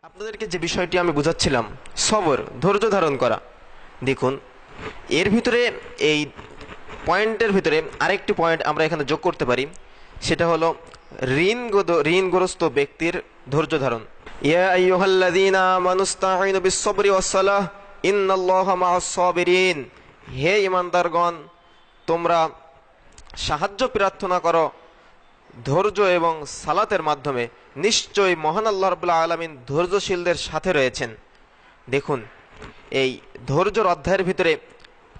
আপনাদেরকে যে বিষয়টি আমি বুঝাচ্ছিলাম, সবর, ধৈর্য ধারণ করা। দেখুন, এর ভিতরে এই পয়েন্টের ভিতরে আরেকটি পয়েন্ট আমরা এখানে যোগ করতে পারি, সেটা হলো ঋণগ্রস্ত ব্যক্তির ধৈর্য ধারণ। ইয়া আইয়ুহাল্লাযীনা আমানুস্তাঈনু বিস-সাবরি ওয়াস-সালাহ ইন্নাল্লাহা মা'আস-সাবিরিন। হে ঈমানদারগণ, তোমরা সাহায্য প্রার্থনা করো ধৈর্য এবং সালাতের মাধ্যমে, নিশ্চয়ই মহান আল্লাহ রাব্বুল আলামিন ধৈর্যশীলদের সাথে রয়েছেন। দেখুন, এই ধৈর্যর অধ্যায়ের ভিতরে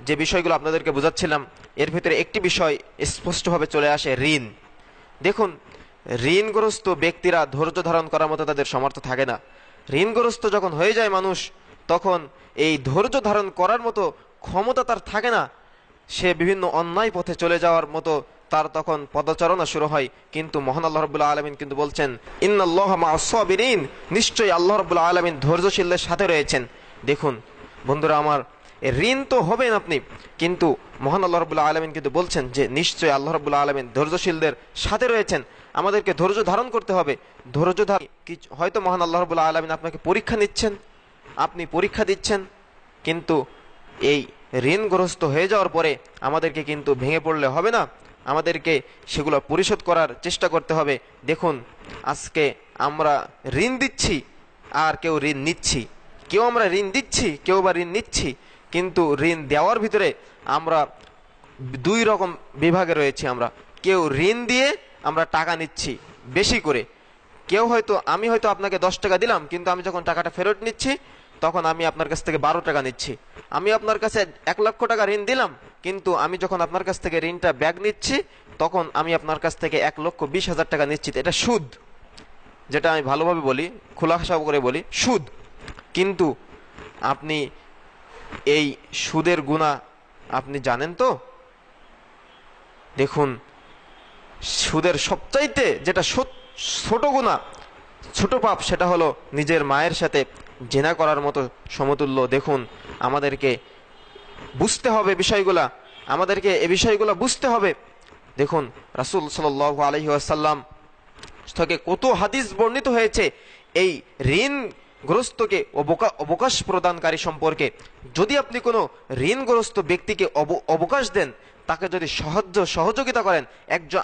যে বিষয়গুলো আপনাদেরকে বোঝাচ্ছিলাম, এর ভিতরে একটি বিষয় স্পষ্টভাবে চলে আসে, ঋণ। দেখুন, ঋণগ্রস্ত ব্যক্তিরা ধৈর্য ধারণ করার মতো তাদের সামর্থ্য থাকে না। ঋণগ্রস্ত যখন হয়ে যায় মানুষ, তখন এই ধৈর্য ধারণ করার মতো ক্ষমতা তার থাকে না। সে বিভিন্ন অন্যায় পথে চলে যাওয়ার মতো তার তখন পদচারণা শুরু হয়। কিন্তু মহান আল্লাহ রাব্বুল আলামিন কিন্তু বলছেন, ইন্নাল্লাহা মা'আস-সাবিরিন, নিশ্চয়ই আল্লাহ রাব্বুল আলামিন ধৈর্যশীলদের সাথে রয়েছেন। দেখুন বন্ধুরা আমার, ঋণ তো হবেন আপনি, কিন্তু মহান আল্লাহ রাব্বুল আলামিন কিন্তু বলছেন যে নিশ্চয়ই আল্লাহ রাব্বুল আলামিন ধৈর্যশীলদের সাথে রয়েছেন। আমাদেরকে ধৈর্য ধারণ করতে হবে। হয়তো মহান আল্লাহ রাব্বুল আলামিন আপনাকে পরীক্ষা নিচ্ছেন, আপনি পরীক্ষা দিচ্ছেন, কিন্তু এই ঋণগ্রস্ত হয়ে যাওয়ার পরে আমাদেরকে কিন্তু ভেঙে পড়লে হবে না, আমাদেরকে সেগুলো পরিশোধ করার চেষ্টা করতে হবে। দেখুন, আজকে আমরা ঋণ দিচ্ছি আর কেউ ঋণ নিচ্ছি, কেউ আমরা ঋণ দিচ্ছি, কেউ বা ঋণ নিচ্ছি, কিন্তু ঋণ দেওয়ার ভিতরে আমরা দুই রকম বিভাগে রয়েছি। আমরা কেউ ঋণ দিয়ে আমরা টাকা নিচ্ছি বেশি করে, কেউ আমি হয়তো আপনাকে 10 টাকা দিলাম, কিন্তু আমি যখন টাকাটা ফেরত নিচ্ছি তখন আমি আপনার কাছ থেকে 12 টাকা নিচ্ছি। আমি আপনার কাছে 1 লক্ষ টাকা ঋণ দিলাম, কিন্তু আমি যখন আপনার কাছ থেকে ঋণটা ব্যাক নিচ্ছি তখন আমি আপনার কাছ থেকে 1,20,000 টাকা নিচ্ছি। এটা সুদ, যেটা আমি ভালোভাবে বলি, খোলাসা করে বলি, সুদ। কিন্তু আপনি এই সুদের গুনাহ আপনি জানেন তো? দেখুন, সুদের সবচাইতে যেটা ছোট গুনাহ, ছোট পাপ, সেটা হলো নিজের মায়ের সাথে জিনা করার মতো সমতুল্য। দেখুন, আমাদেরকে বুঝতে হবে বিষয়গুলা, আমাদেরকে এই বিষয়গুলো বুঝতে হবে। দেখুন, রাসূল সাল্লাল্লাহু আলাইহি ওয়াসাল্লাম থেকে কত হাদিস বর্ণিত হয়েছে এই ঋণগ্রস্তকে অবকাশ প্রদানকারী সম্পর্কে। যদি আপনি কোনো ঋণগ্রস্ত ব্যক্তিকে অবকাশ দেন, তাকে যদি সহযোগিতা করেন,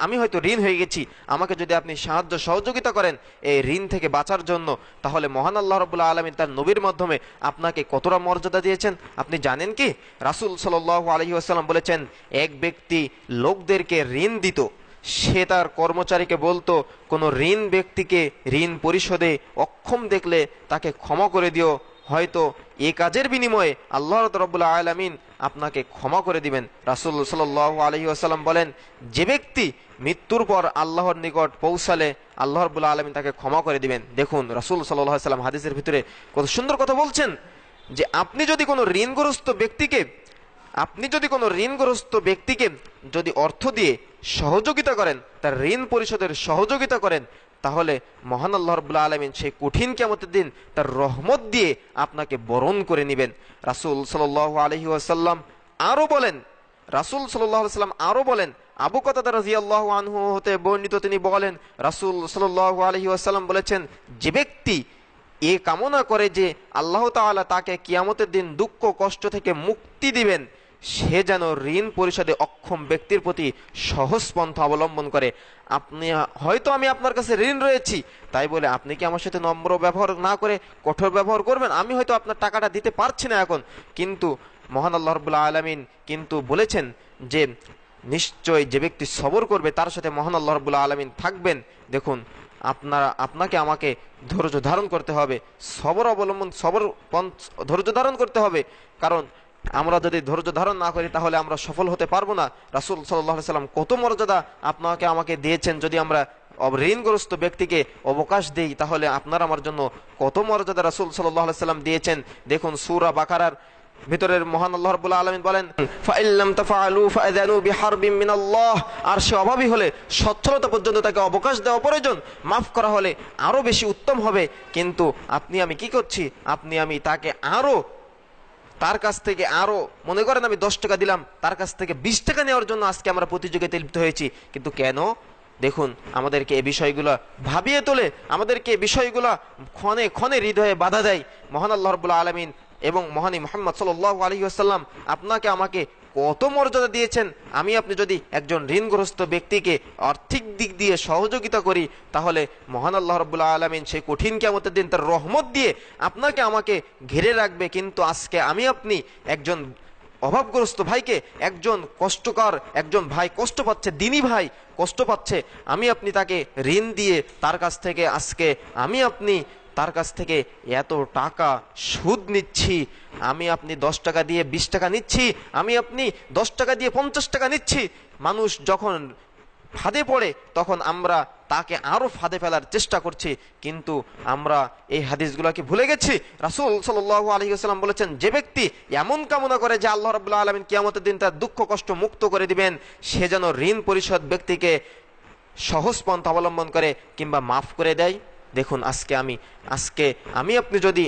আমি হয়তো ঋণ হয়ে গেছি, আমাকে যদি আপনি সাহায্য সহযোগিতা করেন এই ঋণ থেকে বাঁচার জন্য, তাহলে মহান আল্লাহ রাব্বুল আলামিন তার নবীর মাধ্যমে আপনাকে কতটা মর্যাদা দিয়েছেন আপনি জানেন কি? রাসূল সাল্লাল্লাহু আলাইহি ওয়াসাল্লাম বলেছেন, এক ব্যক্তি লোকদেরকে ঋণ দিত, সে তার কর্মচারীকে বলতো, কোনো ঋণ ব্যক্তিকে ঋণ পরিশোধে অক্ষম দেখলে তাকে ক্ষমা করে দিও, হয়তো এই কাজের বিনিময়ে আল্লাহ রাব্বুল আলামিন আপনাকে ক্ষমা করে দিবেন। রাসূল সাল্লাল্লাহু আলাইহি ওয়াসাল্লাম বলেন, যে ব্যক্তি মৃত্যুর পর আল্লাহর নিকট পৌঁছালে আল্লাহ রাব্বুল আলামিন তাকে ক্ষমা করে দিবেন। দেখুন, রাসূল সাল্লাল্লাহু আলাইহি ওয়াসাল্লাম হাদিসের ভিতরে কত সুন্দর কথা বলছেন, যে আপনি যদি কোনো ঋণগ্রস্ত ব্যক্তিকে যদি অর্থ দিয়ে সহযোগিতা করেন, তার ঋণ পরিশোধের সহযোগিতা করেন, তাহলে মহান আল্লাহ রাব্বুল আলামিন সেই কঠিন কিয়ামতের দিন তার রহমত দিয়ে আপনাকে বরণ করে নেবেন। রাসূল সাল্লাল্লাহু আলাইহি ওয়াসাল্লাম আরো বলেন, আবু কাতাদা রাদিয়াল্লাহু আনহু হতে বর্ণিত, তিনি বলেন, রাসূল সাল্লাল্লাহু আলাইহি ওয়াসাল্লাম বলেছেন, যে ব্যক্তি এ কামনা করে যে আল্লাহ তাআলা তাকে কিয়ামতের দিন দুঃখ কষ্ট থেকে মুক্তি দিবেন, সে যেন ঋণ পরিশোধে অক্ষম ব্যক্তির প্রতি সহজ পন্থা অবলম্বন করে। আমি আপনার কাছে ঋণ রয়েছি, তাই বলে আপনি কি আমার সাথে নম্র ব্যবহার না করে কঠোর ব্যবহার করবেন? আমি হয়তো আপনার টাকাটা দিতে পারছি না এখন, কিন্তু মহান আল্লাহ রাব্বুল আলামিন কিন্তু বলেছেন যে নিশ্চয় যে ব্যক্তি সবর করবে তার সাথে মহান আল্লাহ রাব্বুল আলামিন থাকবেন। দেখুন, আপনাকে আমাকে ধৈর্য ধারণ করতে হবে, ধৈর্য ধারণ করতে হবে, কারণ আমরা যদি ধৈর্য ধারণ না করি তাহলে আমরা সফল হতে পারবো না। রাসূল সাল্লাল্লাহু আলাইহি ওয়াসাল্লাম কত মর্যাদা আপনাকে আমাকে দিয়েছেন, যদি আমরা ঋণগ্রস্ত ব্যক্তিকে অবকাশ দেই তাহলে আপনার আমার জন্য কত মর্যাদা রাসূল সাল্লাল্লাহু আলাইহি ওয়াসাল্লাম দিয়েছেন। দেখুন, সূরা বাকারার ভিতরের মহান আল্লাহ রাব্বুল আলামিন বলেন, ফাইল্লাম তাফআলু ফাআযানু বিহারবিন মিনাল্লাহ, আর সে অভাবী হলে সচ্ছলতা পর্যন্ত তাকে অবকাশ দেওয়া প্রয়োজন, মাফ করা হলে আরো বেশি উত্তম হবে। কিন্তু আমি কি করছি, আমি তাকে তার কাছ থেকে মনে করেন আমি 10 টাকা দিলাম, তার কাছ থেকে 20 টাকা নেওয়ার জন্য আজকে আমরা প্রতিযোগিতায় লিপ্ত হয়েছি। কিন্তু কেন? দেখুন আমাদেরকে এই বিষয়গুলো ভাবিয়ে তোলে, আমাদেরকে এই বিষয়গুলো ক্ষণে ক্ষণে হৃদয়ে বাধা দেয়। মহান আল্লাহ রাব্বুল আলামিন এবং মহানী মুহাম্মদ সাল্লাল্লাহু আলাইহি ওয়াসাল্লাম আপনাকে আমাকে কত মর্যাদা দিয়েছেন। আমি আপনি যদি একজন ঋণগ্রস্ত ব্যক্তিকে আর্থিক দিক দিয়ে সহযোগিতা করি, তাহলে মহান আল্লাহ রাব্বুল আলামিন সেই কঠিন কিয়ামতের দিন তার রহমত দিয়ে আপনাকে আমাকে ঘিরে রাখবে। কিন্তু আজকে আমি আপনি একজন অভাবগ্রস্ত ভাইকে, একজন কষ্টকর একজন ভাই কষ্ট পাচ্ছে, দিনী ভাই কষ্ট পাচ্ছে, আমি আপনি তাকে ঋণ দিয়ে তার কাছ থেকে আজকে আমি আপনি তার কাছ থেকে এত টাকা সুদ নিচ্ছি। আমি আপনি 10 টাকা দিয়ে 20 টাকা নিচ্ছি, আমি আপনি 10 টাকা দিয়ে 50 টাকা নিচ্ছি। মানুষ যখন ফাঁদে পড়ে তখন আমরা তাকে আরো ফাঁদে ফেলার চেষ্টা করছি, কিন্তু আমরা এই হাদিসগুলোকে ভুলে গেছি। রাসূল সাল্লাল্লাহু আলাইহি ওয়াসাল্লাম বলেছেন, যে ব্যক্তি এমন কামনা করে যে আল্লাহ রাব্বুল আলামিন কিয়ামতের দিন তার দুঃখ কষ্ট মুক্ত করে দিবেন, সে যেন ঋণ পরিশোধ ব্যক্তিকে সহজ পন্থা অবলম্বন করে কিংবা মাফ করে দেয়। দেখুন আজকে আমি আপনি যদি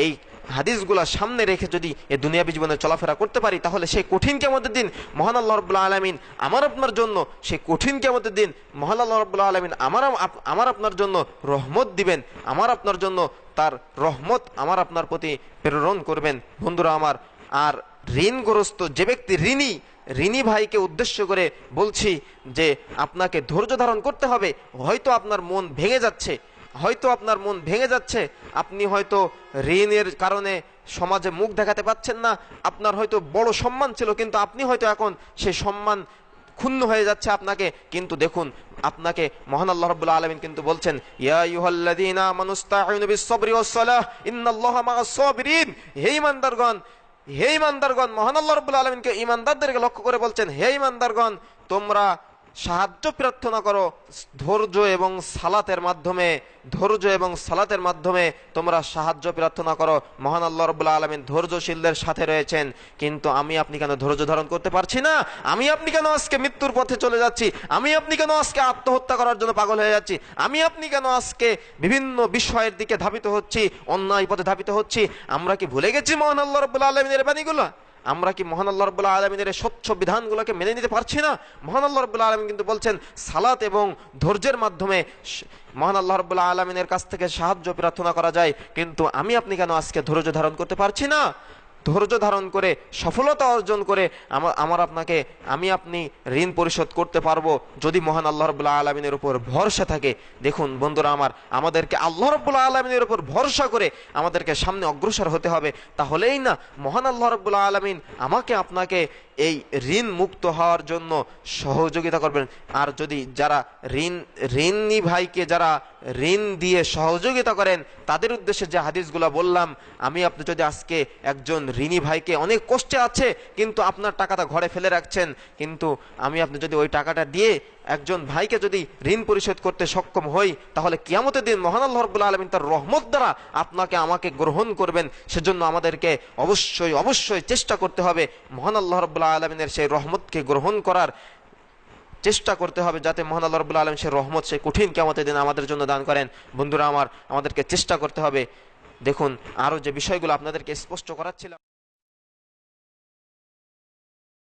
এই হাদিসগুলা সামনে রেখে যদি এই দুনিয়াবী জীবনে চলাফেরা করতে পারি, তাহলে সেই কঠিন কিয়ামতের দিন মহান আল্লাহ রাব্বুল আলামিন আমার আপনার জন্য, সেই কঠিন কিয়ামতের দিন মহান আল্লাহ রাব্বুল আলামিন আমার আপনার জন্য রহমত দিবেন, আমার আপনার জন্য তার রহমত আমার আপনার প্রতি প্রেরণ করবেন। বন্ধুরা আমার, আর ঋণগ্রস্ত যে ব্যক্তি ঋণী ভাইকে উদ্দেশ্য করে বলছি যে আপনাকে ধৈর্য ধারণ করতে হবে। হয়তো আপনার মন ভেঙে যাচ্ছে, আপনি হয়তো ঋণের কারণে সমাজে মুখ দেখাতে পাচ্ছেন না, আপনার হয়তো বড় সম্মান ছিল, কিন্তু আপনি হয়তো এখন সেই সম্মান ক্ষুণ্ণ হয়ে যাচ্ছে আপনাকে। কিন্তু দেখুন আপনাকে মহান আল্লাহ রাব্বুল আলামিন কিন্তু বলছেন, ইয়া আইয়ুহাল্লাযীনা আমানুস্তাঈনু বিস-সাবরি ওয়াস-সালাহ ইন্নাল্লাহা মা'আস-সাবিরিন। হে ঈমানদারগণ, মহান আল্লাহ রাব্বুল আলামিনকে ঈমানদারদেরকে লক্ষ্য করে বলছেন, হে ঈমানদারগণ, তোমরা সাহায্য প্রার্থনা করো ধৈর্য এবং সালাতের মাধ্যমে তোমরা সাহায্য প্রার্থনা করো। মহান আল্লাহ রাব্বুল আলামিন ধৈর্যশীলদের সাথে রয়েছেন। কিন্তু আমি আপনি কেন ধৈর্য ধারণ করতে পারছি না? আমি আপনি কেন আজকে মৃত্যুর পথে চলে যাচ্ছি? আমি আপনি কেন আজকে আত্মহত্যা করার জন্য পাগল হয়ে যাচ্ছি? আমি আপনি কেন আজকে বিভিন্ন বিষয়ের দিকে ধাবিত হচ্ছি, অন্যায় পথে ধাবিত হচ্ছি? আমরা কি ভুলে গেছি মহান আল্লাহ রাব্বুল আলামিনের বাণীগুলো? আমরা কি মহান আল্লাহ রাব্বুল আলামিনের স্বচ্ছ বিধানগুলোকে মেনে নিতে পারছি না? মহান আল্লাহ রাব্বুল আলামিন কিন্তু বলছেন, সালাত এবং ধৈর্যের মাধ্যমে মহান আল্লাহ রাব্বুল আলামিনের কাছ থেকে সাহায্য প্রার্থনা করা যায়। কিন্তু আমি আপনি কেন আজকে ধৈর্য ধারণ করতে পারছি না? ধৈর্য ধারণ করে সফলতা অর্জন করে আমি আপনি ঋণ পরিশোধ করতে পারবো যদি মহান আল্লাহ রাব্বুল আলামিনের উপর ভরসা থাকে। দেখুন বন্ধুরা আমার, আমাদেরকে আল্লাহ রাব্বুল আলামিনের উপর ভরসা করে আমাদেরকে সামনে অগ্রসর হতে হবে। তাহলেই না মহান আল্লাহ রাব্বুল আলামিন আমাকে আপনাকে এই ঋণ মুক্ত হওয়ার জন্য সহযোগিতা করবেন। আর যদি যারা ঋণী ভাইকে যারা ঋণ দিয়ে সহযোগিতা করেন, তাদের উদ্দেশ্যে যে হাদিসগুলো বললাম, আমি আপনি যদি আজকে একজন ঋণী ভাইকে অনেক কষ্টে আছে, কিন্তু আপনার টাকাটা ঘরে ফেলে রাখছেন, কিন্তু আমি আপনি যদি ওই টাকাটা দিয়ে একজন ভাইকে যদি ঋণ পরিশোধ করতে সক্ষম হই, তাহলে কিয়ামতের দিন মহান আল্লাহ রাব্বুল আলামিন তার রহমত দ্বারা আপনাকে আমাকে গ্রহণ করবেন। সেজন্য আমাদেরকে অবশ্যই চেষ্টা করতে হবে মহান আল্লাহ রাব্বুল আলামিনের সেই রহমতকে গ্রহণ করার চেষ্টা করতে হবে, যাতে মহান আল্লাহ রাব্বুল আলামিন সেই রহমত সেই কঠিন কিয়ামতের দিন আমাদের জন্য দান করেন। বন্ধুরা আমার, আমাদেরকে চেষ্টা করতে হবে। দেখুন আরো যে বিষয়গুলো আপনাদেরকে স্পষ্ট করাচ্ছিলাম।